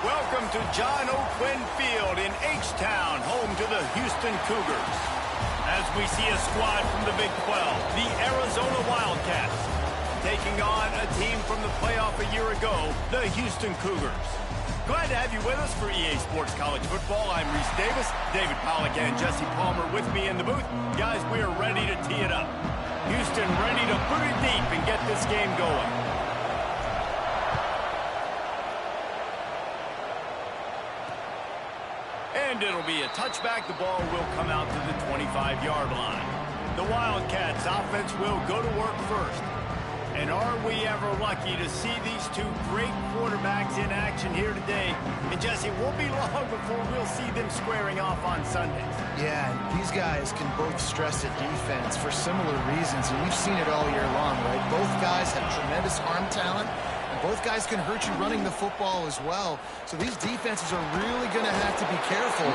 Welcome to John O. Quinn Field in H-Town, home to the Houston Cougars. As we see a squad from the Big 12, the Arizona Wildcats, taking on a team from the playoff a year ago, the Houston Cougars. Glad to have you with us for EA Sports College Football. I'm Reese Davis, David Pollack and Jesse Palmer with me in the booth. Guys, we are ready to tee it up. Houston ready to put it deep and get this game going. And it'll be a touchback. The ball will come out to the 25-yard line. The Wildcats offense will go to work first. And are we ever lucky to see these two great quarterbacks in action here today? And Jesse, it won't be long before we'll see them squaring off on Sundays. Yeah, and these guys can both stress a defense for similar reasons, and we've seen it all year long, right? Both guys have tremendous arm talent. Both guys can hurt you running the football as well. So these defenses are really going to have to be careful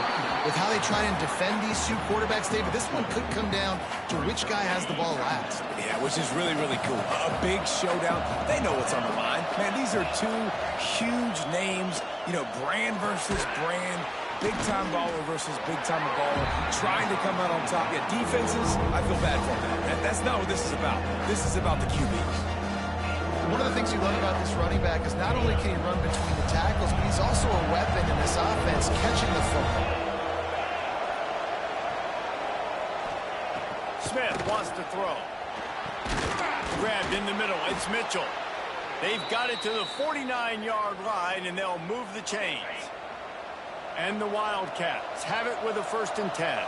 with how they try and defend these two quarterbacks, David. This one could come down to which guy has the ball last. Yeah, which is really, really cool. A big showdown. They know what's on the line. Man, these are two huge names, you know, brand versus brand. Big-time baller versus big-time baller, trying to come out on top. Yeah, defenses, I feel bad for them. That's not what this is about. This is about the QBs. One of the things you love about this running back is not only can he run between the tackles, but he's also a weapon in this offense, catching the football. Smith wants to throw. Grabbed in the middle. It's Mitchell. They've got it to the 49-yard line, and they'll move the chains. And the Wildcats have it with a 1st and 10.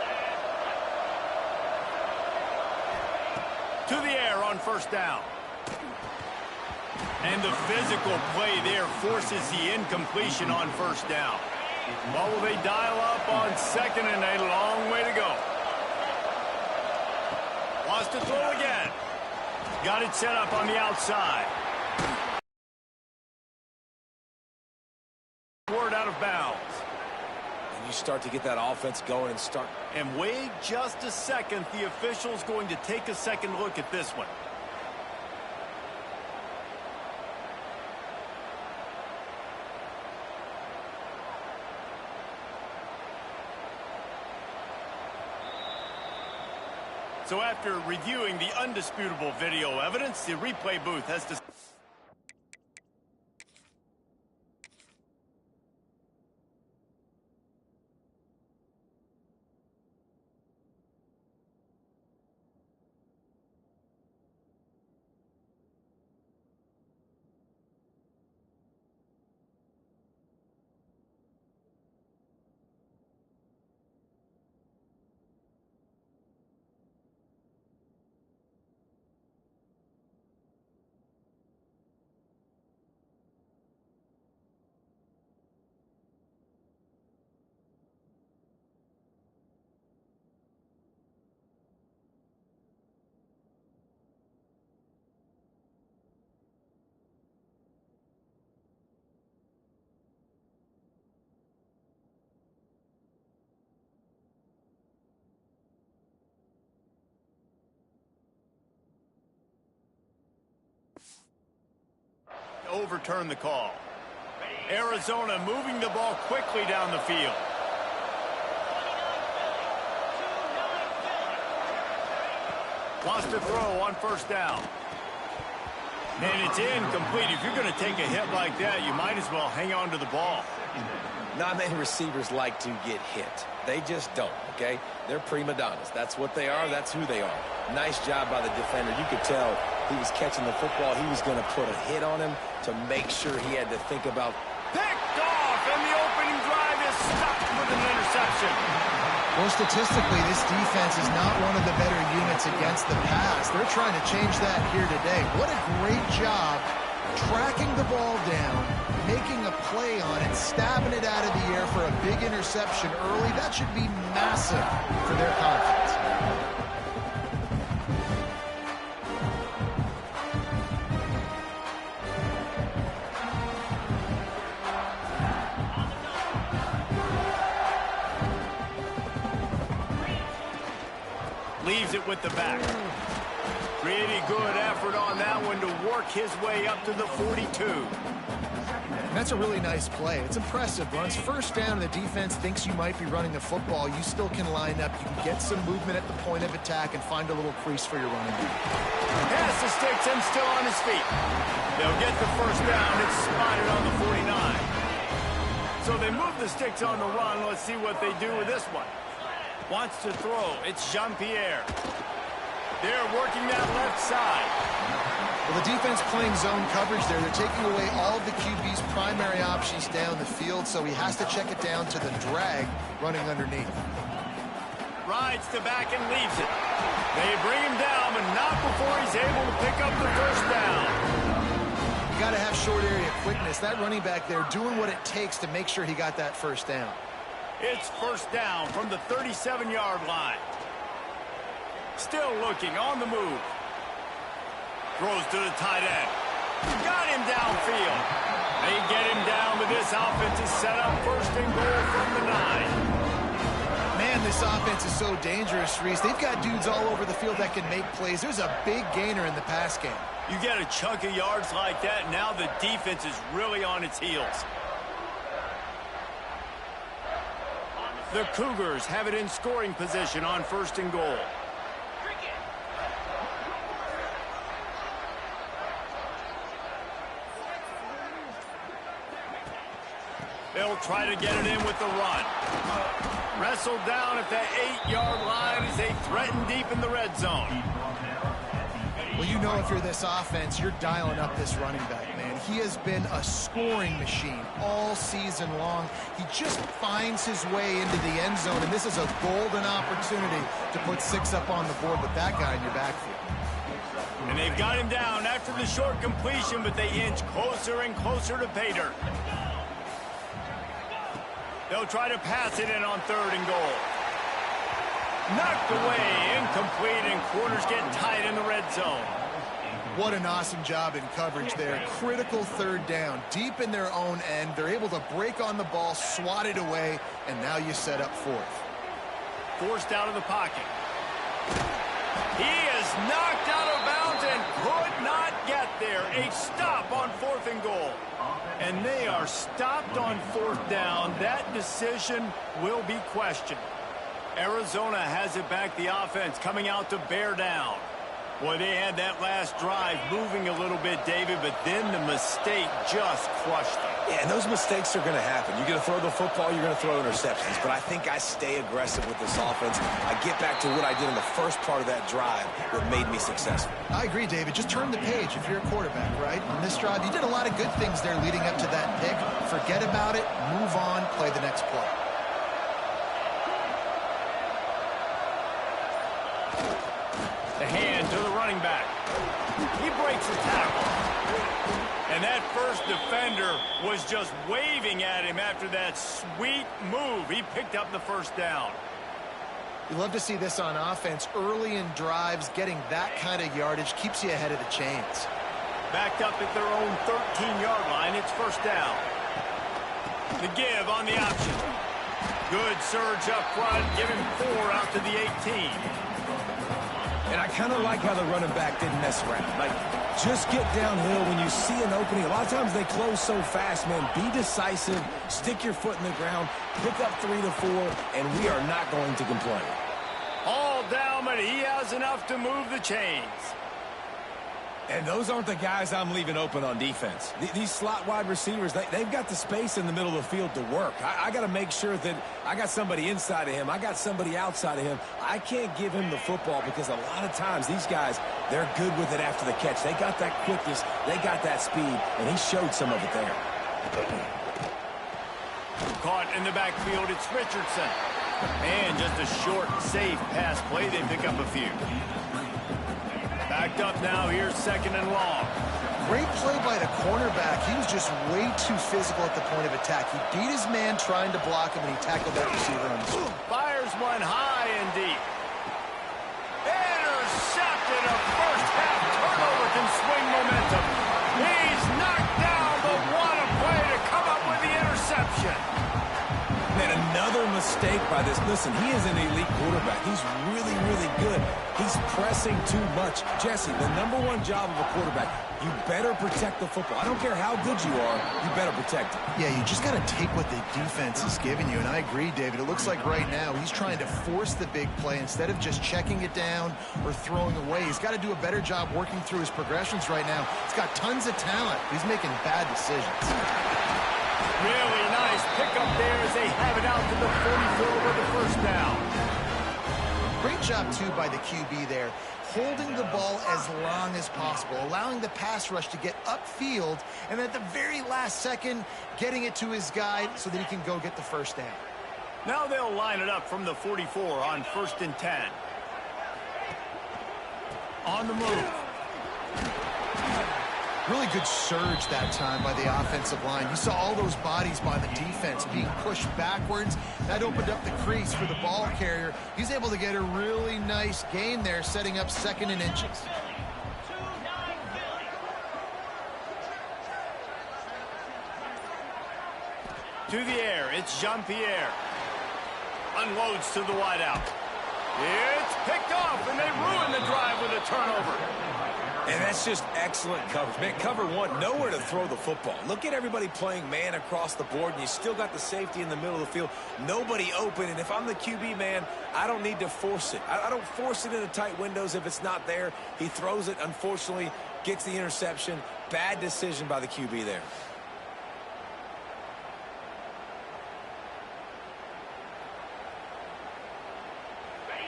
To the air on 1st down. And the physical play there forces the incompletion on 1st down. What will they dial up on 2nd and a long way to go? Wants to throw again. Got it set up on the outside. Word out of bounds. And you start to get that offense going and start. And wait just a second. The official's going to take a second look at this one. So after reviewing the undisputable video evidence, the replay booth has to... overturn the call. Arizona moving the ball quickly down the field. Wants to throw on 1st down. And it's incomplete. If you're going to take a hit like that, you might as well hang on to the ball. Not many receivers like to get hit. They just don't, okay? They're prima donnas. That's what they are. That's who they are. Nice job by the defender. You could tell he was catching the football. He was going to put a hit on him to make sure he had to think about. Picked off, and the opening drive is stopped with an interception. Well, statistically, this defense is not one of the better units against the pass. They're trying to change that here today. What a great job tracking the ball down, making a play on it, stabbing it out of the air for a big interception early. That should be massive for their confidence. Leaves it with the back. Pretty good effort on that one to work his way up to the 42. And that's a really nice play. It's impressive. Runs first down and the defense thinks you might be running the football. You still can line up. You can get some movement at the point of attack and find a little crease for your running back. Pass to Sticks and still on his feet. They'll get the first down. It's spotted on the 49. So they move the Sticks on the run. Let's see what they do with this one. Wants to throw. It's Jean-Pierre. They're working that left side. Well, the defense playing zone coverage there. They're taking away all of the QB's primary options down the field, so he has to check it down to the drag running underneath. Rides the back and leaves it. They bring him down, but not before he's able to pick up the first down. You got to have short area quickness. That running back there doing what it takes to make sure he got that first down. It's first down from the 37-yard line. Still looking on the move. Throws to the tight end. Got him downfield. They get him down, but this offense is set up first and goal from the 9. Man, this offense is so dangerous, Reese. They've got dudes all over the field that can make plays. There's a big gainer in the pass game. You get a chunk of yards like that, now the defense is really on its heels. The Cougars have it in scoring position on first and goal. They'll try to get it in with the run. Wrestled down at the 8-yard line as they threaten deep in the red zone. Well, you know if you're this offense, you're dialing up this running back, man. He has been a scoring machine all season long. He just finds his way into the end zone, and this is a golden opportunity to put 6 up on the board with that guy in your backfield. And they've got him down after the short completion, but they inch closer and closer to pay dirt. They'll try to pass it in on third and goal. Knocked away, incomplete, and corners get tight in the red zone. What an awesome job in coverage there. Critical third down, deep in their own end. They're able to break on the ball, swat it away, and now you set up fourth. Forced out of the pocket. He is knocked out of bounds and could not get there. A stop on fourth and goal. And they are stopped on fourth down. That decision will be questioned. Arizona has it back, the offense coming out to bear down. Boy, they had that last drive moving a little bit, David, but then the mistake just crushed them. Yeah, and those mistakes are going to happen. You're going to throw the football, you're going to throw interceptions. But I think I stay aggressive with this offense. I get back to what I did in the first part of that drive that made me successful. I agree, David. Just turn the page if you're a quarterback, right? On this drive, you did a lot of good things there leading up to that pick. Forget about it, move on, play the next play. The hand to the running back. He breaks the tackle. And that first defender was just waving at him after that sweet move. He picked up the first down. You love to see this on offense. Early in drives, getting that kind of yardage keeps you ahead of the chains. Backed up at their own 13-yard line. It's first down. The give on the option. Good surge up front. Give him 4 out to the 18. And I kind of like how the running back didn't mess around. Like, just get downhill when you see an opening. A lot of times they close so fast, man. Be decisive, stick your foot in the ground, pick up 3 to 4, and we are not going to complain. All down, but he has enough to move the chains. And those aren't the guys I'm leaving open on defense. These slot wide receivers, they've got the space in the middle of the field to work. I got to make sure that I got somebody inside of him. I got somebody outside of him. I can't give him the football because a lot of times these guys, they're good with it after the catch. They got that quickness. They got that speed, and he showed some of it there. Caught in the backfield, it's Richardson. And just a short, safe pass play. They pick up a few. Backed up now. Here's second and long. Great play by the cornerback. He was just way too physical at the point of attack. He beat his man trying to block him, and he tackled that receiver on the spot. Fires one high and deep. Intercepted. A first-half turnover can swing momentum. He's knocked down, but what a play to come up with the interception. And another mistake by this. Listen, he is an elite quarterback. He's really, really good. He's pressing too much. Jesse, the #1 job of a quarterback, you better protect the football. I don't care how good you are, you better protect it. Yeah, you just got to take what the defense is giving you, and I agree, David. It looks like right now he's trying to force the big play instead of just checking it down or throwing away. He's got to do a better job working through his progressions right now. He's got tons of talent. He's making bad decisions. Really nice pickup there as they have it out to the 44 with the first down. Great job, too, by the QB there, holding the ball as long as possible, allowing the pass rush to get upfield, and at the very last second, getting it to his guy so that he can go get the first down. Now they'll line it up from the 44 on 1st and 10. On the move. Really good surge that time by the offensive line. You saw all those bodies by the defense being pushed backwards. That opened up the crease for the ball carrier. He's able to get a really nice gain there, setting up 2nd and inches. To the air, it's Jean-Pierre. Unloads to the wideout. It's picked off, and they ruin the drive with a turnover. And that's just excellent coverage. Man, cover one, nowhere to throw the football. Look at everybody playing man across the board, and you still got the safety in the middle of the field. Nobody open, and if I'm the QB, man, I don't need to force it. I don't force it into tight windows if it's not there. He throws it, unfortunately, gets the interception. Bad decision by the QB there.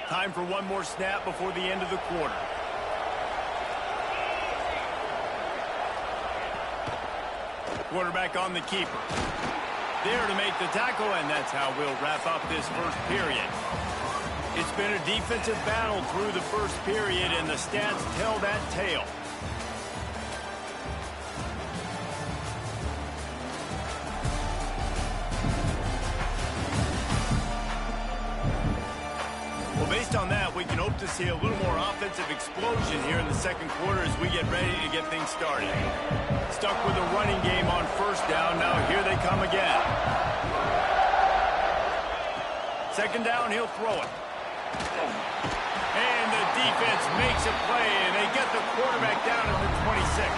Time for one more snap before the end of the quarter. Quarterback on the keeper. There to make the tackle, and that's how we'll wrap up this first period. It's been a defensive battle through the first period, and the stats tell that tale. Well, based on that, we can hope to see a little more offensive explosion here in the second quarter as we get ready to get things started. Stuck with a running game on first down. Now here they come again. Second down, he'll throw it. And the defense makes a play, and they get the quarterback down at the 26.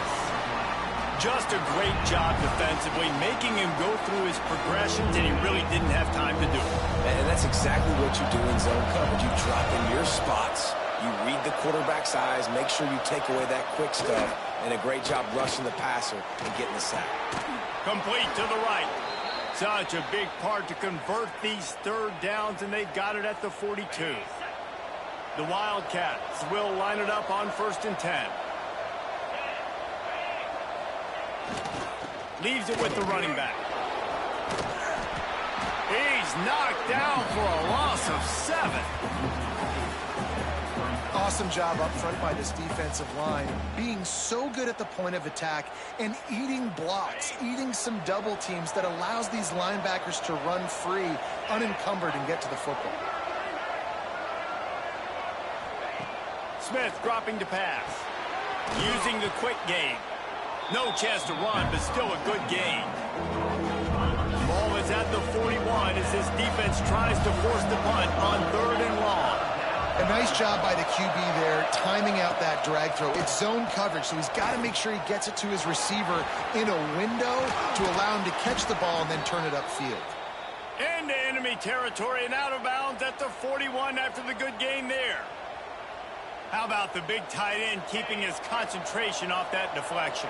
Just a great job defensively, making him go through his progressions, and he really didn't have time to do it. And that's exactly what you do in zone coverage. You drop in your spots, you read the quarterback's eyes, make sure you take away that quick stuff, and a great job rushing the passer and getting the sack. Complete to the right. Such a big part to convert these third downs, and they got it at the 42. The Wildcats will line it up on 1st and 10. Leaves it with the running back. He's knocked down for a loss of 7. Awesome job up front by this defensive line, being so good at the point of attack and eating blocks, eating some double teams that allows these linebackers to run free, unencumbered, and get to the football. Smith dropping to pass. Using the quick game. No chance to run, but still a good gain. Ball is at the 41 as this defense tries to force the punt on 3rd and long. A nice job by the QB there, timing out that drag throw. It's zone coverage, so he's got to make sure he gets it to his receiver in a window to allow him to catch the ball and then turn it upfield. Into enemy territory and out of bounds at the 41 after the good gain there. How about the big tight end keeping his concentration off that deflection?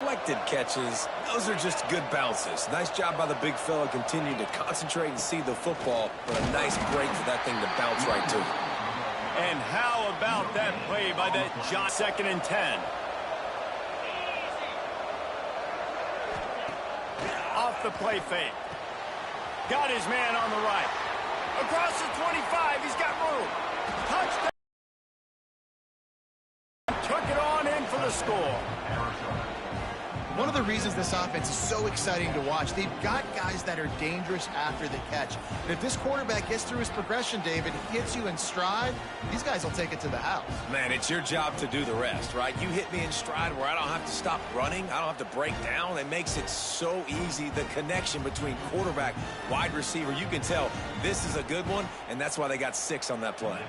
Deflected catches, those are just good bounces. Nice job by the big fella, continuing to concentrate and see the football, but a nice break for that thing to bounce right to. And how about that play by that John? 2nd and 10. Off the play fake. Got his man on the right. Across the 25, he's got room. Touchdown. Took it on in for the score. One of the reasons this offense is so exciting to watch, they've got guys that are dangerous after the catch. And if this quarterback gets through his progression, David, he hits you in stride, these guys will take it to the house. Man, it's your job to do the rest, right? You hit me in stride where I don't have to stop running. I don't have to break down. It makes it so easy. The connection between quarterback, wide receiver, you can tell this is a good one, and that's why they got 6 on that play.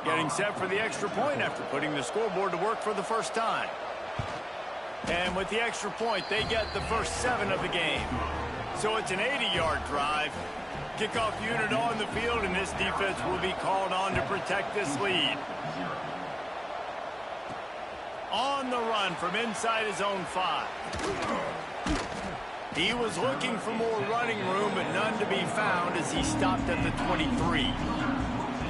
Getting set for the extra point after putting the scoreboard to work for the first time. And with the extra point, they get the first 7 of the game. So it's an 80-yard drive. Kickoff unit on the field, and this defense will be called on to protect this lead. On the run from inside his own 5. He was looking for more running room, but none to be found as he stopped at the 23.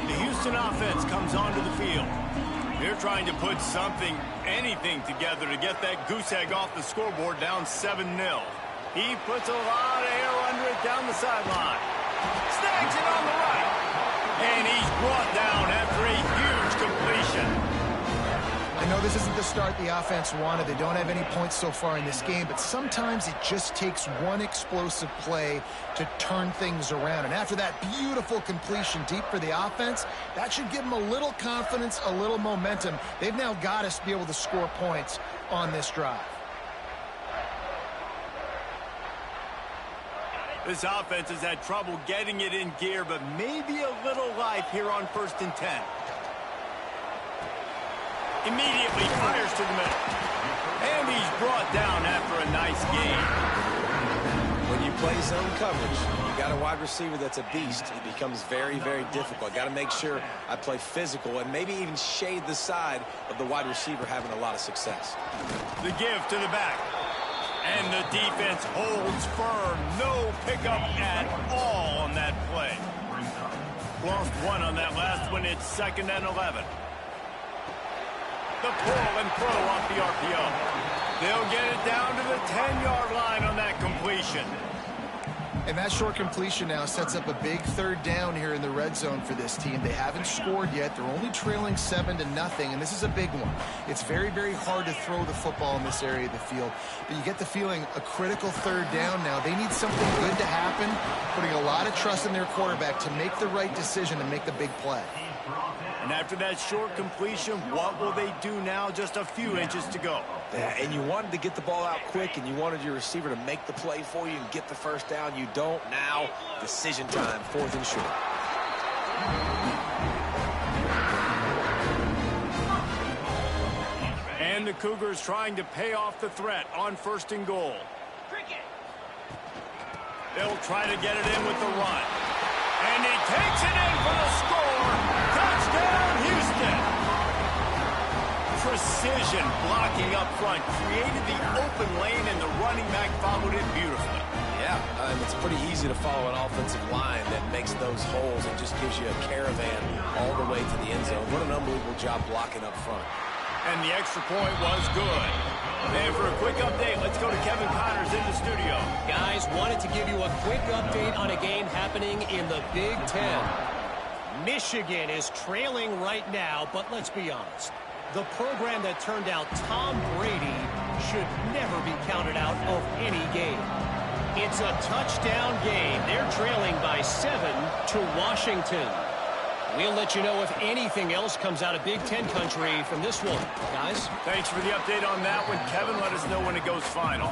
The Houston offense comes onto the field. They're trying to put something, anything together to get that goose egg off the scoreboard down 7-0. He puts a lot of air under it down the sideline. Snags it on the right. And he's brought down after a huge completion. I know this isn't the start the offense wanted. They don't have any points so far in this game, but sometimes it just takes one explosive play to turn things around. And after that beautiful completion deep for the offense, that should give them a little confidence, a little momentum. They've now got us to be able to score points on this drive. This offense has had trouble getting it in gear, but maybe a little life here on 1st and 10. Immediately fires to the middle. And he's brought down after a nice gain. When you play zone coverage, you got a wide receiver that's a beast. It becomes very, very difficult. Got to make sure I play physical and maybe even shade the side of the wide receiver having a lot of success. The give to the back. And the defense holds firm. No pickup at all on that play. Lost 1 on that last one. It's 2nd and 11. The pull and throw off the RPO. They'll get it down to the 10-yard line on that completion. And that short completion now sets up a big 3rd down here in the red zone for this team. They haven't scored yet. They're only trailing 7-0, and this is a big one. It's very, very hard to throw the football in this area of the field. But you get the feeling a critical 3rd down now. They need something good to happen, putting a lot of trust in their quarterback to make the right decision and make the big play. And after that short completion, what will they do now? Just a few inches to go. Yeah, and you wanted to get the ball out quick, and you wanted your receiver to make the play for you and get the first down. You don't now. Decision time, 4th and short. And the Cougars trying to pay off the threat on 1st and goal. They'll try to get it in with the run. And he takes it in for the score. Touchdown, Houston. Precision blocking up front created the open lane, and the running back followed it beautifully. Yeah, it's pretty easy to follow an offensive line that makes those holes and just gives you a caravan all the way to the end zone. What an unbelievable job blocking up front. And the extra point was good. And for a quick update, let's go to Kevin Connors in the studio. Guys, wanted to give you a quick update on a game happening in the Big Ten. Michigan is trailing right now, but let's be honest. The program that turned out Tom Brady should never be counted out of any game. It's a touchdown game. They're trailing by 7 to Washington. We'll let you know if anything else comes out of Big Ten country from this one. Guys? Thanks for the update on that one. Kevin, let us know when it goes final.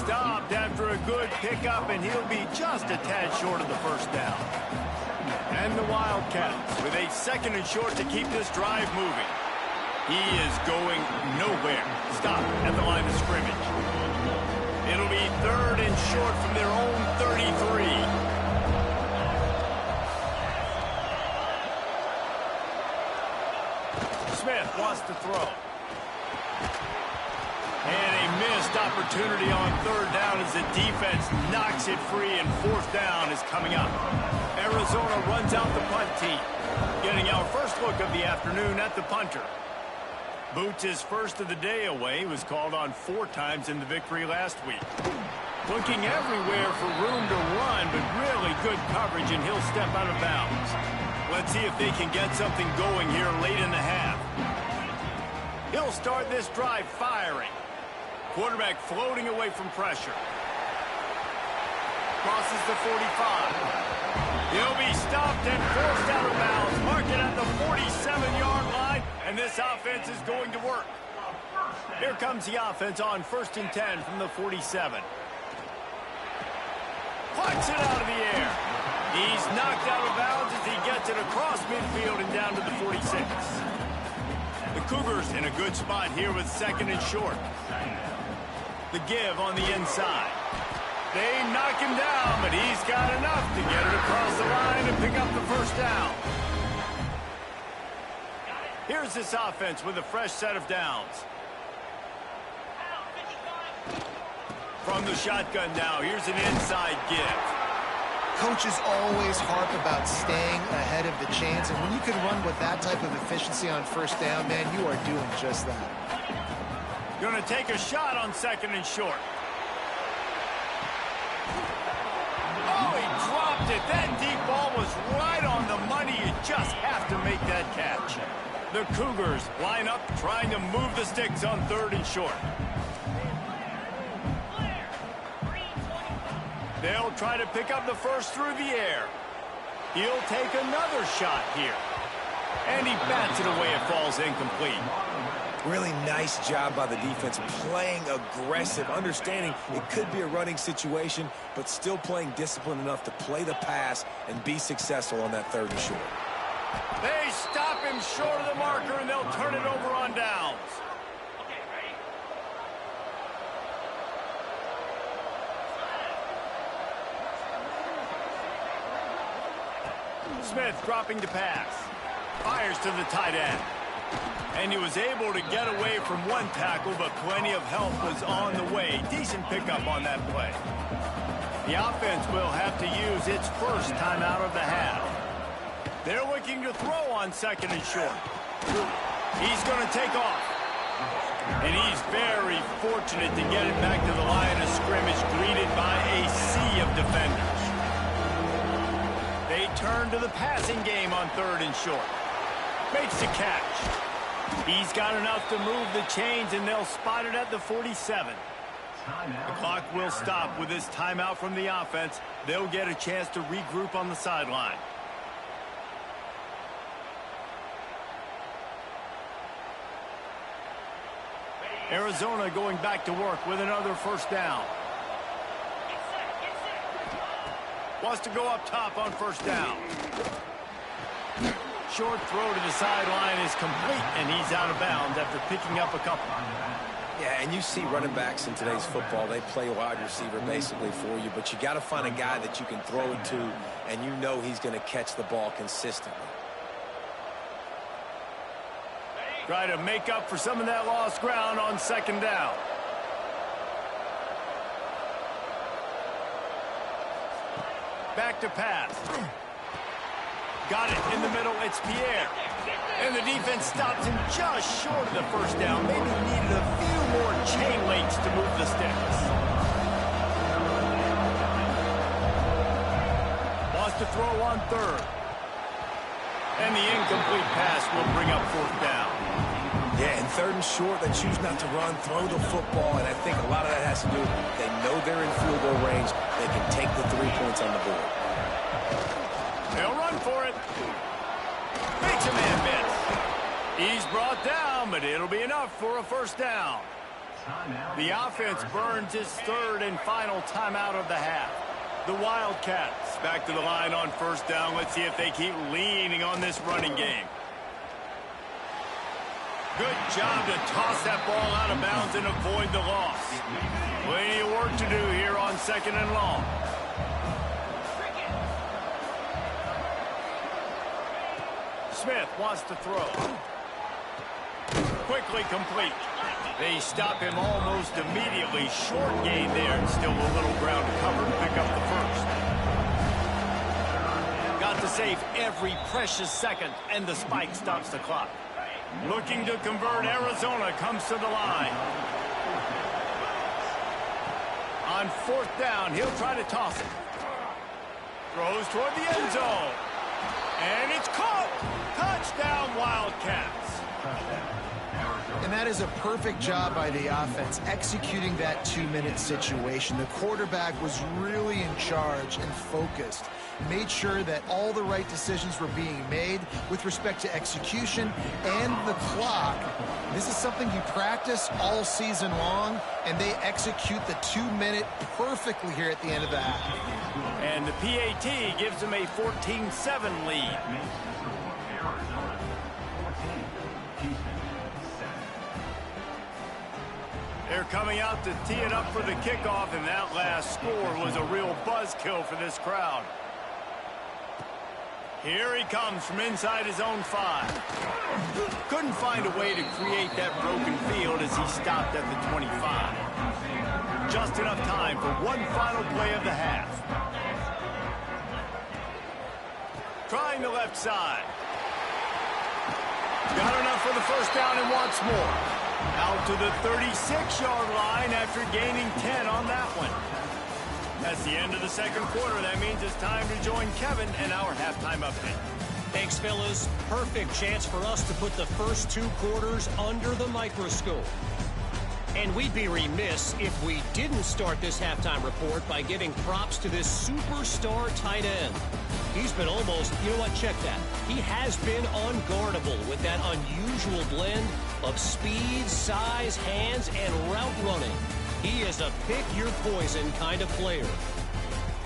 Stopped after a good pickup, and he'll be just a tad short of the first down. And the Wildcats with a 2nd and short to keep this drive moving. He is going nowhere. Stop at the line of scrimmage. It'll be 3rd and short from their own 33. Smith wants to throw. And a missed opportunity on 3rd down as the defense knocks it free, and 4th down is coming up. Arizona runs out the punt team, getting our first look of the afternoon at the punter. Boots' first of the day away was called on 4 times in the victory last week. Looking everywhere for room to run, but really good coverage, and he'll step out of bounds. Let's see if they can get something going here late in the half. He'll start this drive firing. Quarterback floating away from pressure. Crosses the 45. He'll be stopped and forced out of bounds. Mark it at the 47-yard line, and this offense is going to work. Here comes the offense on 1st and 10 from the 47. Plucks it out of the air. He's knocked out of bounds as he gets it across midfield and down to the 46. The Cougars in a good spot here with 2nd and short. The give on the inside. They knock him down, but he's got enough to get it across the line and pick up the first down. Here's this offense with a fresh set of downs. From the shotgun now, here's an inside give. Coaches always harp about staying ahead of the chains, and when you can run with that type of efficiency on 1st down, man, you are doing just that. Going to take a shot on 2nd and short. Oh, he dropped it. That deep ball was right on the money. You just have to make that catch. The Cougars line up trying to move the sticks on 3rd and short. They'll try to pick up the first through the air. He'll take another shot here. And he bats it away. It falls incomplete. Really nice job by the defense, playing aggressive, understanding it could be a running situation, but still playing disciplined enough to play the pass and be successful on that 3rd and short. They stop him short of the marker, and they'll turn it over on downs. Smith dropping to pass. Fires to the tight end. And he was able to get away from one tackle, but plenty of help was on the way. Decent pickup on that play. The offense will have to use its first timeout of the half. They're looking to throw on 2nd and short. He's going to take off. And he's very fortunate to get it back to the line of scrimmage, greeted by a sea of defenders. They turn to the passing game on 3rd and short. Makes the catch. He's got enough to move the chains, and they'll spot it at the 47. The clock will stop with this timeout from the offense. They'll get a chance to regroup on the sideline. Arizona going back to work with another 1st down. Wants to go up top on 1st down. Short throw to the sideline is complete, and he's out of bounds after picking up a couple. Yeah, and you see running backs in today's football, they play wide receiver basically for you, but you got to find a guy that you can throw it to, and you know he's going to catch the ball consistently. Try to make up for some of that lost ground on 2nd down. Back to pass. Got it in the middle. It's Pierre. And the defense stops him just short of the 1st down. Maybe needed a few more chain links to move the sticks. Wants to throw on 3rd. And the incomplete pass will bring up 4th down. Yeah, and 3rd and short, they choose not to run, throw the football, and I think a lot of that has to do, they know they're in field goal range. They can take the 3 points on the board. They'll run for it. Makes a man miss. He's brought down, but it'll be enough for a 1st down. The offense burns its 3rd and final timeout of the half. The Wildcats back to the line on 1st down. Let's see if they keep leaning on this running game. Good job to toss that ball out of bounds and avoid the loss. Plenty of work to do here on 2nd and long. Smith wants to throw. Quickly complete. They stop him almost immediately. Short gain there, and still a little ground to cover to pick up the 1st. Got to save every precious second, and the spike stops the clock. Looking to convert, Arizona comes to the line. On 4th down, he'll try to toss it. Throws toward the end zone. And it's caught. Touchdown, Wildcats. And that is a perfect job by the offense, executing that 2-minute situation. The quarterback was really in charge and focused. Made sure that all the right decisions were being made with respect to execution and the clock. This is something you practice all season long, and they execute the 2-minute perfectly here at the end of the half. And the PAT gives them a 14-7 lead. They're coming out to tee it up for the kickoff, and that last score was a real buzzkill for this crowd. Here he comes from inside his own 5. Couldn't find a way to create that broken field as he stopped at the 25. Just enough time for one final play of the half. Trying the left side. Got enough for the first down and wants more. Out to the 36-yard line after gaining 10 on that one. That's the end of the second quarter. That means it's time to join Kevin and our halftime update. Thanks, fellas. Perfect chance for us to put the first 2 quarters under the microscope. And we'd be remiss if we didn't start this halftime report by giving props to this superstar tight end. He's been almost, you know what, check that. He has been unguardable with that unusual blend of speed, size, hands, and route running. He is a pick-your-poison kind of player.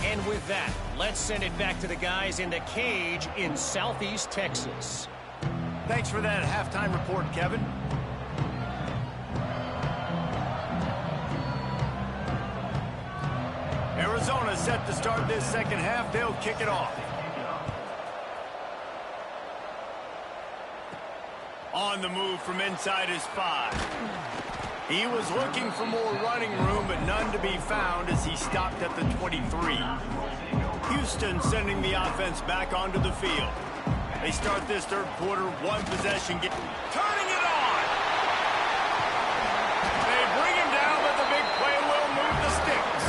And with that, let's send it back to the guys in the cage in Southeast Texas. Thanks for that halftime report, Kevin. Arizona set to start this second half. They'll kick it off. On the move from inside his 5. He was looking for more running room, but none to be found as he stopped at the 23. Houston sending the offense back onto the field. They start this third quarter, 1 possession game. Turning it on! They bring him down, but the big play will move the sticks.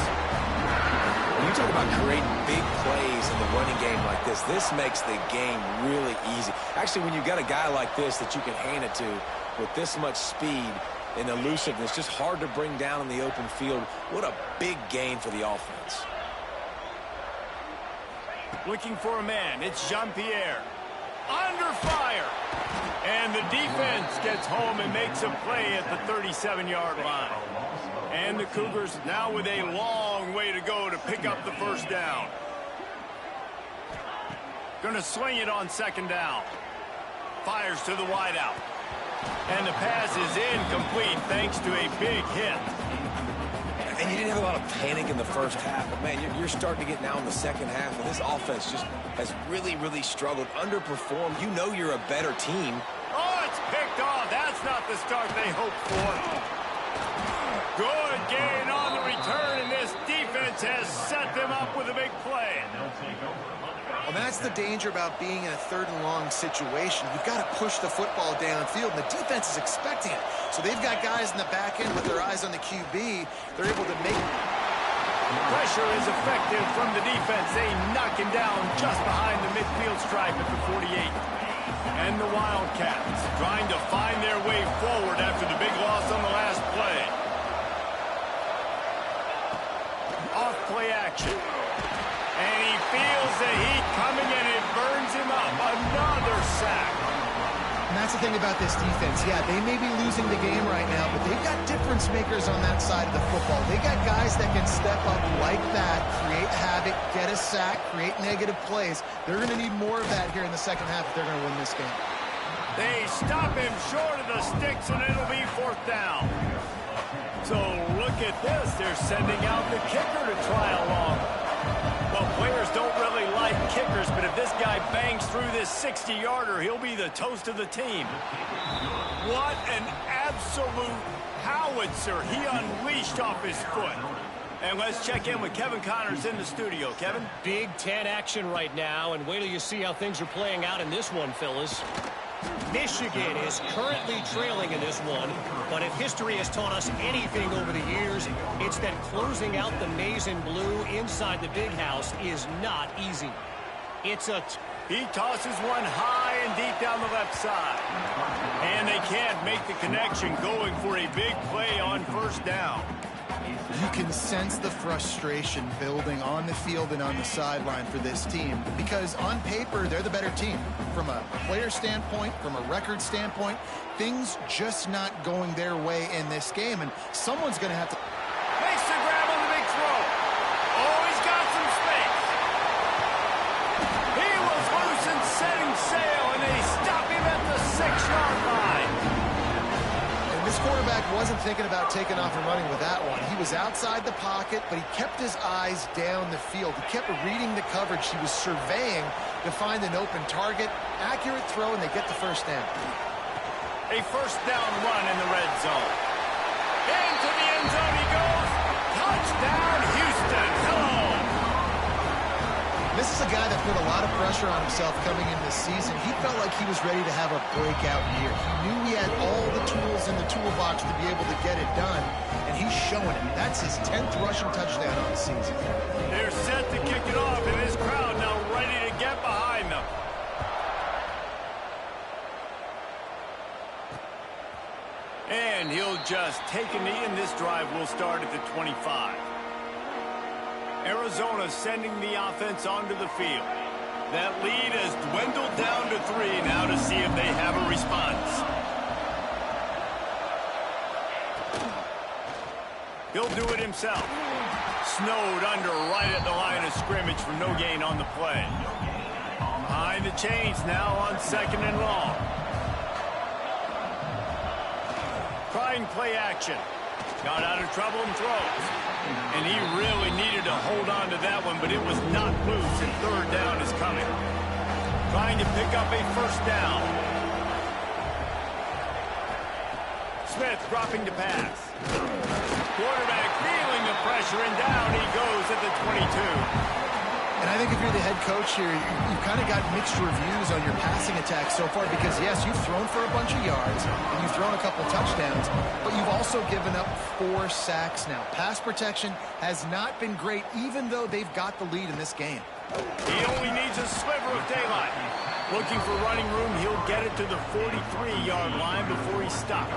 When you talk about creating big plays in the running game like this makes the game really easy. Actually, when you've got a guy like this that you can hand it to with this much speed and elusiveness, just hard to bring down in the open field. What a big gain for the offense. Looking for a man. It's Jean-Pierre. Under fire. And the defense gets home and makes a play at the 37-yard line. And the Cougars now with a long way to go to pick up the first down. Going to sling it on second down. Fires to the wideout. And the pass is incomplete thanks to a big hit. And you didn't have a lot of panic in the first half, but man, you're starting to get now in the second half, and this offense just has really, really struggled, underperformed. You know you're a better team. Oh, it's picked off. That's not the start they hoped for. Good gain on the return, and this defense has set them up with a big play. Well, that's the danger about being in a 3rd and long situation. You've got to push the football downfield, and the defense is expecting it. So they've got guys in the back end with their eyes on the QB. They're able to make... Pressure is effective from the defense. They knock him down just behind the midfield stripe at the 48. And the Wildcats trying to find their way forward after the big loss on the last play. Off play action. And he feels the heat coming, and it burns him up. Another sack. And that's the thing about this defense. Yeah, they may be losing the game right now, but they've got difference makers on that side of the football. They got guys that can step up like that, create havoc, get a sack, create negative plays. They're going to need more of that here in the second half if they're going to win this game. They stop him short of the sticks, and it'll be 4th down. So look at this. They're sending out the kicker to try along. Well, players don't really like kickers, but if this guy bangs through this 60-yarder, he'll be the toast of the team. What an absolute howitzer he unleashed off his foot. And let's check in with Kevin Connors in the studio. Kevin? Big Ten action right now, and wait till you see how things are playing out in this one, fellas. Michigan is currently trailing in this one, but if history has taught us anything over the years, it's that closing out the maize and blue inside the big house is not easy. He tosses one high and deep down the left side. And they can't make the connection, going for a big play on first down. You can sense the frustration building on the field and on the sideline for this team, because on paper, they're the better team. From a player standpoint, from a record standpoint, things just not going their way in this game, and someone's going to have to... Makes the grab on the big throw. Oh, he's got some space. He was loose and setting sail, and they stop him at the 6-yard line. This quarterback wasn't thinking about taking off and running with that one. He was outside the pocket, but he kept his eyes down the field. He kept reading the coverage. He was surveying to find an open target. Accurate throw, and they get the first down. A first down run in the red zone. Into the end zone he goes. Touchdown, Houston. Hello. This is a guy that put a lot of pressure on himself coming in this season. He felt like he was ready to have a breakout year. He knew he had all the tools in the toolbox to be able to get it done, and he's showing it. That's his 10th rushing touchdown on the season. They're set to kick it off, and this crowd now ready to get behind them. And he'll just take a knee, and this drive will start at the 25. Arizona sending the offense onto the field. That lead has dwindled down to 3 now to see if they have a response. He'll do it himself. Snowed under right at the line of scrimmage for no gain on the play. Behind the chains now on 2nd and long. Trying play action. Got out of trouble and throws. And he really needed to hold on to that one, but it was not loose, and 3rd down is coming. Trying to pick up a first down. Smith dropping to pass. Quarterback feeling the pressure, and down he goes at the 22. And I think if you're the head coach here, you've kind of got mixed reviews on your passing attack so far, because, yes, you've thrown for a bunch of yards, and you've thrown a couple touchdowns, but you've also given up 4 sacks now. Pass protection has not been great, even though they've got the lead in this game. He only needs a sliver of daylight. Looking for running room, he'll get it to the 43-yard line before he's stopped.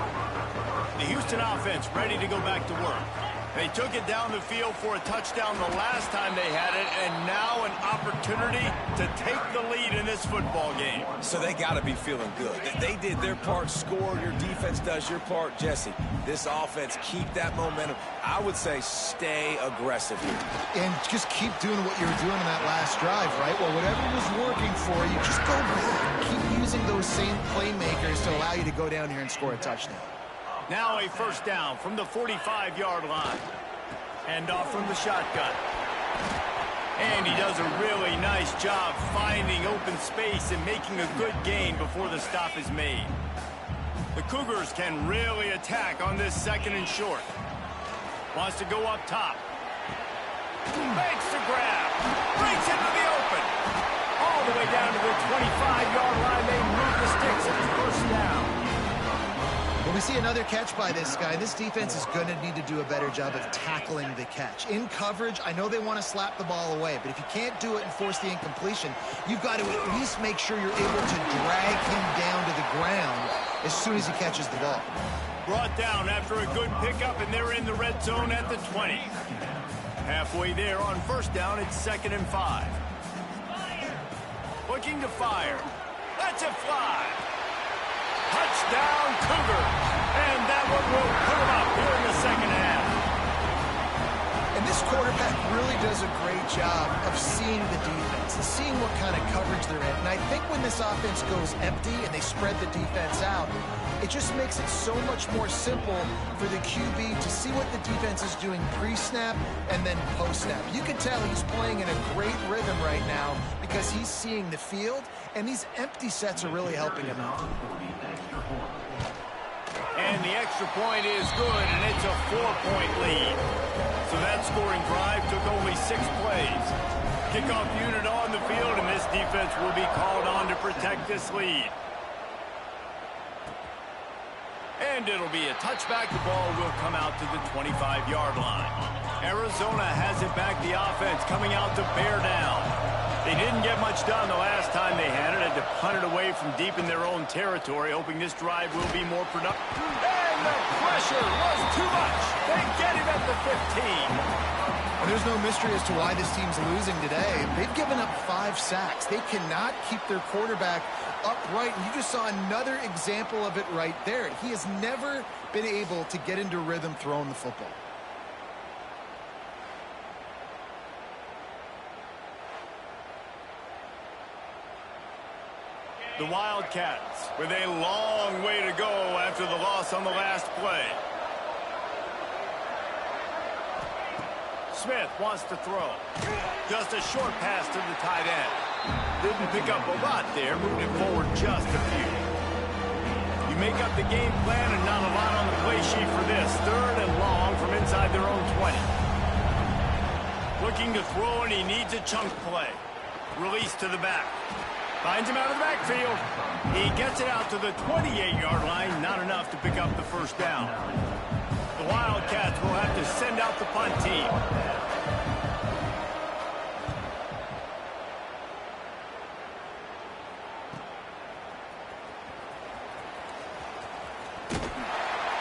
The Houston offense ready to go back to work. They took it down the field for a touchdown the last time they had it, and now an opportunity to take the lead in this football game. So they got to be feeling good. They did their part, scored. Your defense does your part. Jesse, this offense, keep that momentum. I would say stay aggressive here. And just keep doing what you were doing in that last drive, right? Well, whatever was working for you, just go back. Keep using those same playmakers to allow you to go down here and score a touchdown. Now a first down from the 45-yard line. And off from the shotgun. And he does a really nice job finding open space and making a good gain before the stop is made. The Cougars can really attack on this 2nd and short. Wants to go up top. Makes the grab. Breaks into the open. All the way down to the 25-yard line. They move the sticks at the first down. Well, we see another catch by this guy. This defense is going to need to do a better job of tackling the catch. In coverage, I know they want to slap the ball away, but if you can't do it and force the incompletion, you've got to at least make sure you're able to drag him down to the ground as soon as he catches the ball. Brought down after a good pickup, and they're in the red zone at the 20. Halfway there on first down, it's 2nd and 5. Looking to fire. That's a fly. Touchdown, Cougars. And that one will put them up here in the 2nd half. And this quarterback really does a great job of seeing the defense and seeing what kind of coverage they're in. And I think when this offense goes empty and they spread the defense out, it just makes it so much more simple for the QB to see what the defense is doing pre-snap and then post-snap. You can tell he's playing in a great rhythm right now because he's seeing the field, and these empty sets are really helping him out. And the extra point is good, and it's a 4-point lead. So that scoring drive took only 6 plays. Kickoff unit on the field, and this defense will be called on to protect this lead. And it'll be a touchback. The ball will come out to the 25-yard line. Arizona has it back. The offense coming out to bear down. They didn't get much done the last time they had it. Had to punt it away from deep in their own territory, hoping this drive will be more productive. And the pressure was too much. They get him at the 15. And there's no mystery as to why this team's losing today. They've given up 5 sacks. They cannot keep their quarterback upright. And you just saw another example of it right there. He has never been able to get into rhythm throwing the football. The Wildcats with a long way to go after the loss on the last play. Smith wants to throw. Just a short pass to the tight end. Didn't pick up a lot there, moving it forward just a few. You make up the game plan and not a lot on the play sheet for this. 3rd and long from inside their own 20. Looking to throw, and he needs a chunk play. Release to the back. Finds him out of the backfield. He gets it out to the 28-yard line. Not enough to pick up the first down. The Wildcats will have to send out the punt team.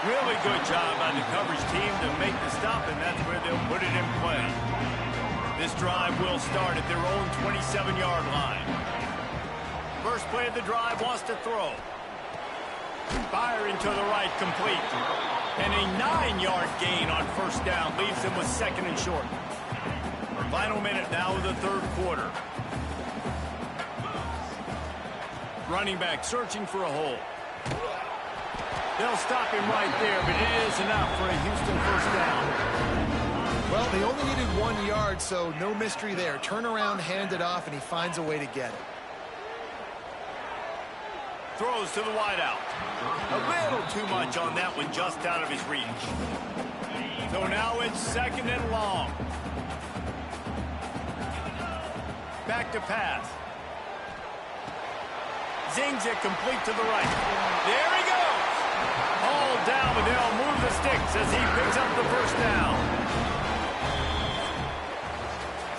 Really good job by the coverage team to make the stop, and that's where they'll put it in play. This drive will start at their own 27-yard line. First play of the drive, wants to throw. Firing to the right, complete. And a 9-yard gain on first down leaves them with 2nd and short. Final minute now of the 3rd quarter. Running back searching for a hole. They'll stop him right there, but it is enough for a Houston first down. Well, they only needed 1 yard, so no mystery there. Turn around, hand it off, and he finds a way to get it. Throws to the wideout. A little too much on that one, just out of his reach. So now it's 2nd and long. Back to pass. Zings it complete to the right. There he goes. All down, but they'll move the sticks as he picks up the first down.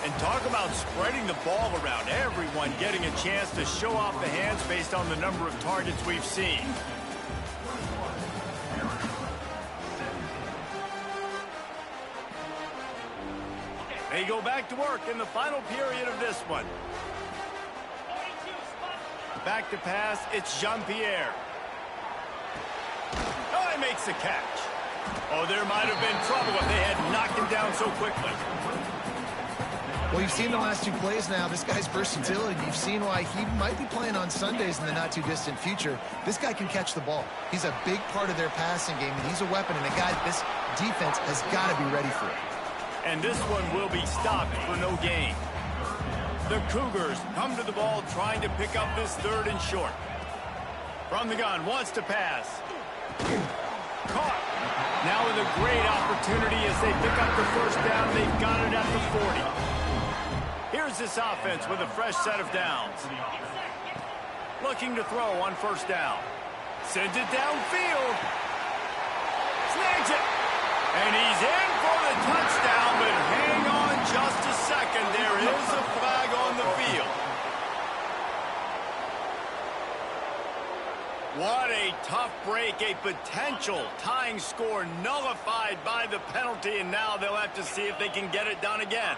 And talk about spreading the ball around. Everyone getting a chance to show off the hands based on the number of targets we've seen. They go back to work in the final period of this one. Back to pass, it's Jean-Pierre. Oh, he makes the catch. Oh, there might have been trouble if they had knocked him down so quickly. Well, you've seen the last 2 plays now. This guy's versatility. You've seen why he might be playing on Sundays in the not-too-distant future. This guy can catch the ball. He's a big part of their passing game, and he's a weapon, and a guy this defense has got to be ready for it. And this one will be stopped for no gain. The Cougars come to the ball trying to pick up this 3rd and short. From the gun, wants to pass. Caught. Now with a great opportunity as they pick up the first down. They've got it at the 40. Here's this offense with a fresh set of downs. Looking to throw on first down. Sends it downfield. Snags it. And he's in for the touchdown, but hang on just a second. There is a flag on the field. What a tough break. A potential tying score nullified by the penalty, and now they'll have to see if they can get it done again.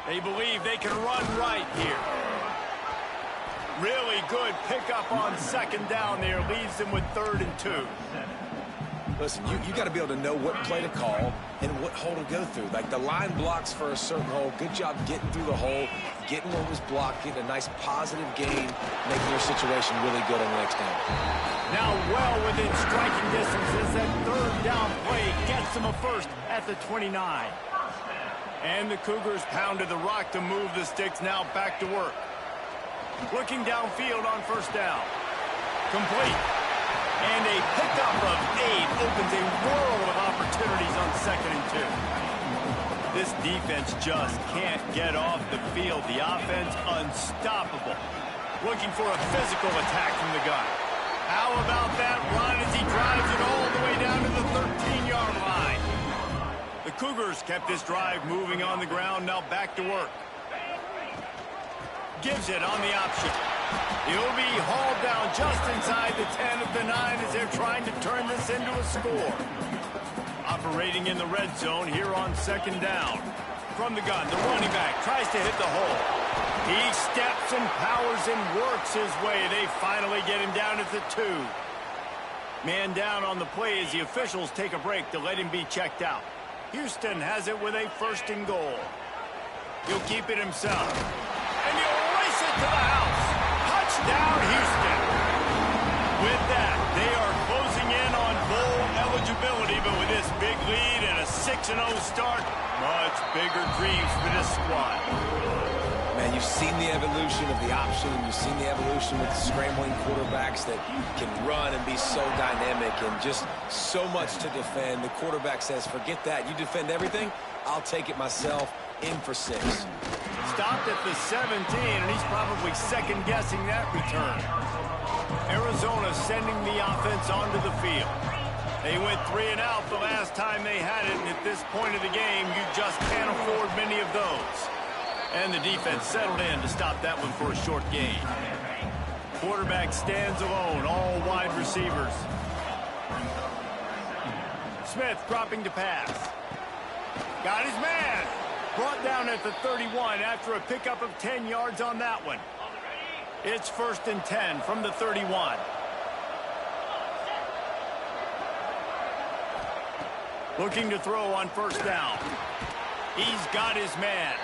They believe they can run right here. Really good pickup on 2nd down there. Leaves them with 3rd and 2. Listen, you got to be able to know what play to call and what hole to go through. Like the line blocks for a certain hole. Good job getting through the hole, getting what was blocked, getting a nice positive gain, making your situation really good on the next down. Now well within striking distance as that 3rd down play gets them a first at the 29. And the Cougars pounded the rock to move the sticks. Now back to work. Looking downfield on first down. Complete. And a pickup of 8 opens a world of opportunities on 2nd and 2. This defense just can't get off the field. The offense unstoppable. looking for a physical attack from the gun. How about that run as he drives it all the way down to the 13-yard line? The Cougars kept this drive moving on the ground, now back to work. Gives it on the option. He'll be hauled down just inside the 10 of the 9 as they're trying to turn this into a score. Operating in the red zone here on second down. From the gun, the running back tries to hit the hole. He steps and powers and works his way. They finally get him down at the 2. Man down on the play as the officials take a break to let him be checked out. Houston has it with a 1st and goal. He'll keep it himself. And he'll race it to the house. Touchdown, Houston. With that, they are closing in on bowl eligibility, but with this big lead and a 6-0 start, much bigger dreams for this squad. Man, you've seen the evolution of the option, and you've seen the evolution with the scrambling quarterbacks that can run and be so dynamic and just so much to defend. The quarterback says, forget that. You defend everything, I'll take it myself. In for 6. Stopped at the 17, and he's probably second-guessing that return. Arizona sending the offense onto the field. They went 3 and out the last time they had it, and at this point of the game, you just can't afford many of those. And the defense settled in to stop that one for a short gain. Quarterback stands alone, all wide receivers. Smith dropping to pass. Got his man. Brought down at the 31 after a pickup of 10 yards on that one. It's 1st and 10 from the 31. Looking to throw on 1st down. He's got his man.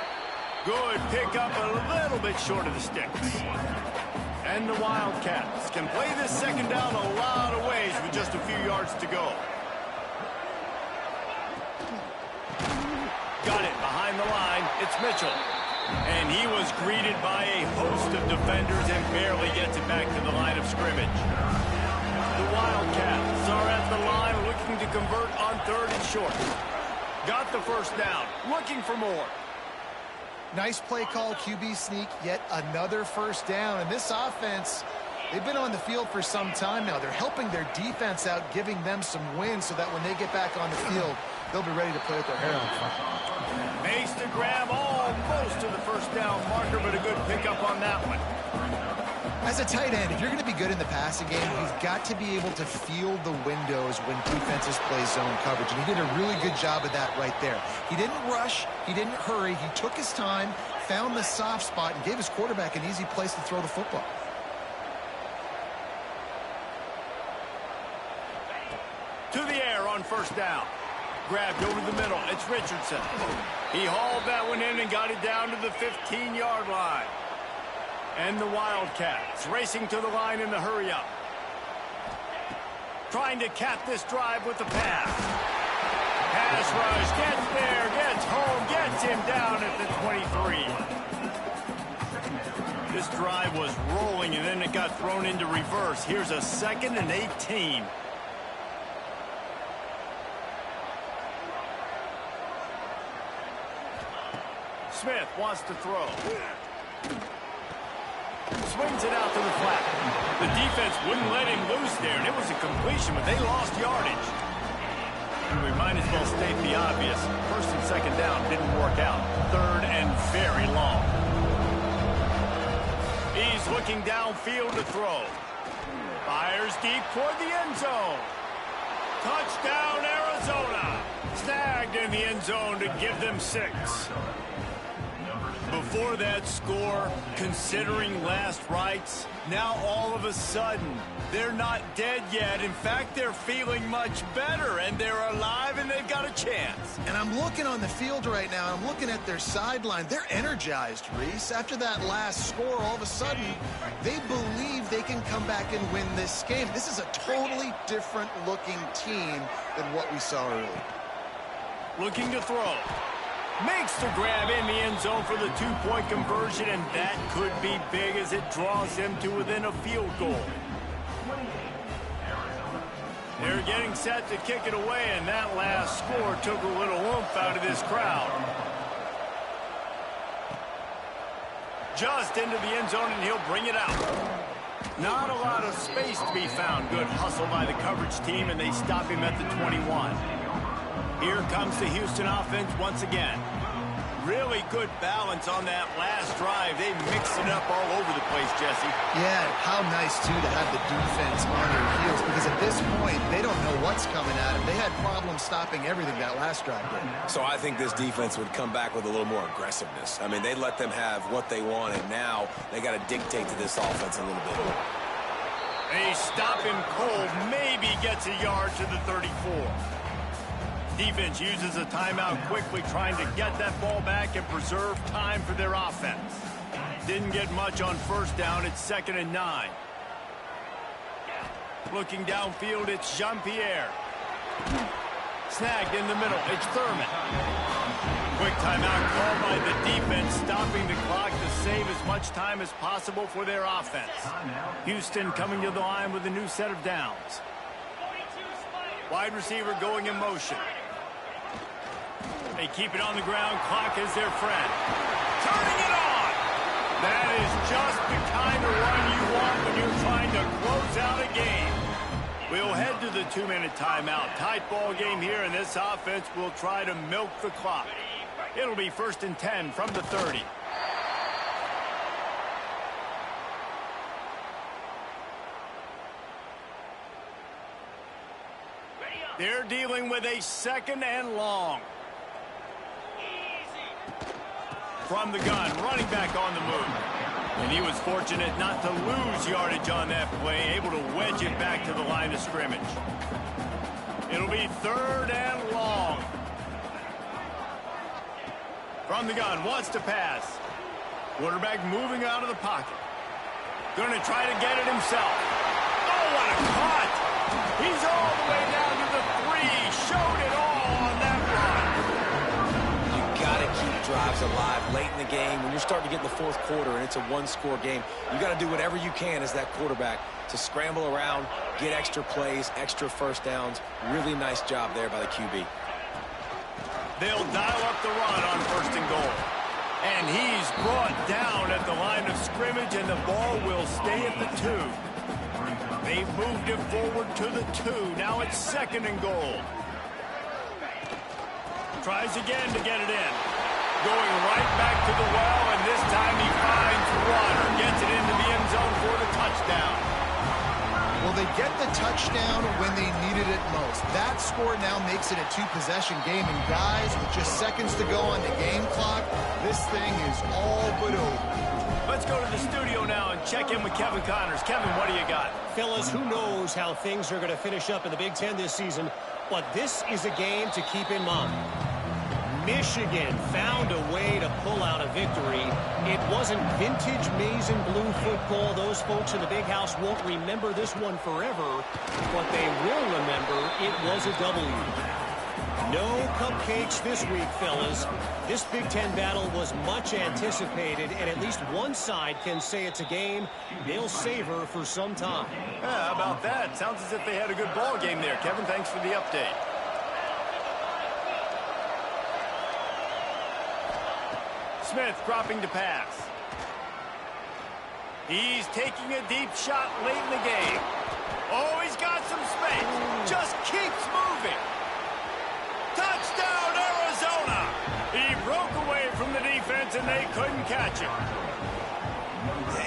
Good pickup, a little bit short of the sticks. And the Wildcats can play this 2nd down a lot of ways with just a few yards to go. Got it behind the line. It's Mitchell. And he was greeted by a host of defenders and barely gets it back to the line of scrimmage. The Wildcats are at the line looking to convert on 3rd and short. Got the 1st down. Looking for more. Nice play call, QB sneak, yet another 1st down. And this offense, they've been on the field for some time now. They're helping their defense out, giving them some wins so that when they get back on the field, they'll be ready to play with their hair on fire. Makes the grab almost to the 1st down marker, but a good pickup on that one. As a tight end, if you're going to be good in the passing game, you've got to be able to feel the windows when defenses play zone coverage. And he did a really good job of that right there. He didn't rush. He didn't hurry. He took his time, found the soft spot, and gave his quarterback an easy place to throw the football. To the air on 1st down. Grabbed over the middle. It's Richardson. He hauled that one in and got it down to the 15-yard line. And the Wildcats racing to the line in the hurry-up. Trying to cap this drive with the pass. Pass rush, gets there, gets home, gets him down at the 23. This drive was rolling, and then it got thrown into reverse. Here's a 2nd and 18. Smith wants to throw. Swings it out to the flat. The defense wouldn't let him loose there, and it was a completion, but they lost yardage. And we might as well state the obvious. 1st and 2nd down didn't work out. 3rd and very long. He's looking downfield to throw. Fires deep toward the end zone. Touchdown, Arizona. Snagged in the end zone to give them 6. Before that score, considering last rites, now all of a sudden, they're not dead yet. In fact, they're feeling much better, and they're alive, and they've got a chance. And I'm looking on the field right now, and I'm looking at their sideline. They're energized, Reese. After that last score, all of a sudden, they believe they can come back and win this game. This is a totally different-looking team than what we saw earlier. Looking to throw. Makes the grab in the end zone for the 2-point conversion, and that could be big as it draws him to within a field goal. They're getting set to kick it away, and that last score took a little oomph out of this crowd. Just into the end zone, and he'll bring it out. Not a lot of space to be found. Good hustle by the coverage team, and they stop him at the 21. Here comes the Houston offense once again. Really good balance on that last drive. They mixed it up all over the place, Jesse. Yeah, how nice, too, to have the defense on their heels, because at this point, they don't know what's coming at them. They had problems stopping everything that last drive did. So I think this defense would come back with a little more aggressiveness. I mean, they let them have what they want, and now they got to dictate to this offense a little bit. They stop him cold, maybe gets a yard to the 34. Defense uses a timeout quickly, trying to get that ball back and preserve time for their offense. Didn't get much on first down. It's 2nd and 9. Looking downfield, it's Jean-Pierre. Snagged in the middle. It's Thurman. Quick timeout called by the defense, stopping the clock to save as much time as possible for their offense. Houston coming to the line with a new set of downs. Wide receiver going in motion. They keep it on the ground. Clock is their friend. Turning it on. That is just the kind of run you want when you're trying to close out a game. We'll head to the 2-minute timeout. Tight ball game here, and this offense will try to milk the clock. It'll be 1st and 10 from the 30. They're dealing with a 2nd and long. From the gun, running back on the move. And he was fortunate not to lose yardage on that play, able to wedge it back to the line of scrimmage. It'll be 3rd and long. From the gun, wants to pass. Quarterback moving out of the pocket. Going to try to get it himself. Oh, what a cut! He's all the way down to the 3. Showed it all on that run. You got to keep drives alive late in the game. When you're starting to get in the 4th quarter and it's a 1-score game, you got to do whatever you can as that quarterback to scramble around, get extra plays, extra first downs. Really nice job there by the QB. They'll dial up the run on 1st and goal. And he's brought down at the line of scrimmage, and the ball will stay at the 2. They've moved it forward to the 2. Now it's 2nd and goal. Tries again to get it in. Going right back to the well, and this time he finds water. Gets it into the end zone for the touchdown. Well, they get the touchdown when they needed it most. That score now makes it a 2-possession game. And guys, with just seconds to go on the game clock, this thing is all but over. Let's go to the studio now and check in with Kevin Connors. Kevin, what do you got? Fellas, who knows how things are going to finish up in the Big Ten this season, but this is a game to keep in mind. Michigan found a way to pull out a victory. It wasn't vintage maize and blue football. Those folks in the big house won't remember this one forever, but they will remember it was a W. No cupcakes this week, fellas. This Big Ten battle was much anticipated, and at least one side can say it's a game they'll savor for some time. Yeah, how about that? Sounds as if they had a good ball game there. Kevin, thanks for the update. Smith dropping to pass. He's taking a deep shot late in the game. Oh, he's got some space. Just keeps moving. Touchdown, Arizona! He broke away from the defense, and they couldn't catch him.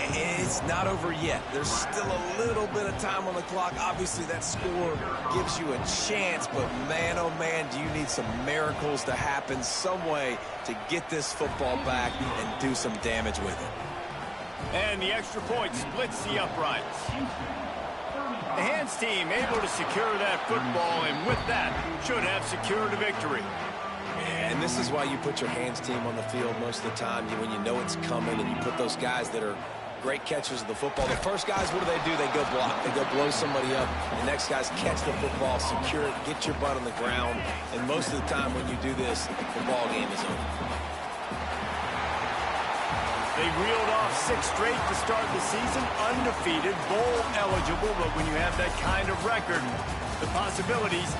It's not over yet. There's still a little bit of time on the clock. Obviously, that score gives you a chance, but man, oh man, do you need some miracles to happen some way to get this football back and do some damage with it. And the extra point splits the uprights. The hands team able to secure that football, and with that, should have secured a victory. And this is why you put your hands team on the field most of the time, when you know it's coming, and you put those guys that are great catchers of the football. The first guys, what do? They go block. They go blow somebody up. The next guys catch the football, secure it, get your butt on the ground. And most of the time when you do this, the ball game is over. They reeled off 6 straight to start the season, undefeated, bowl eligible, but when you have that kind of record, the possibilities...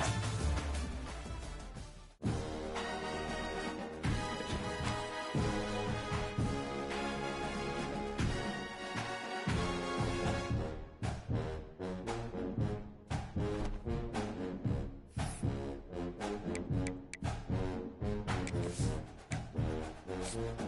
just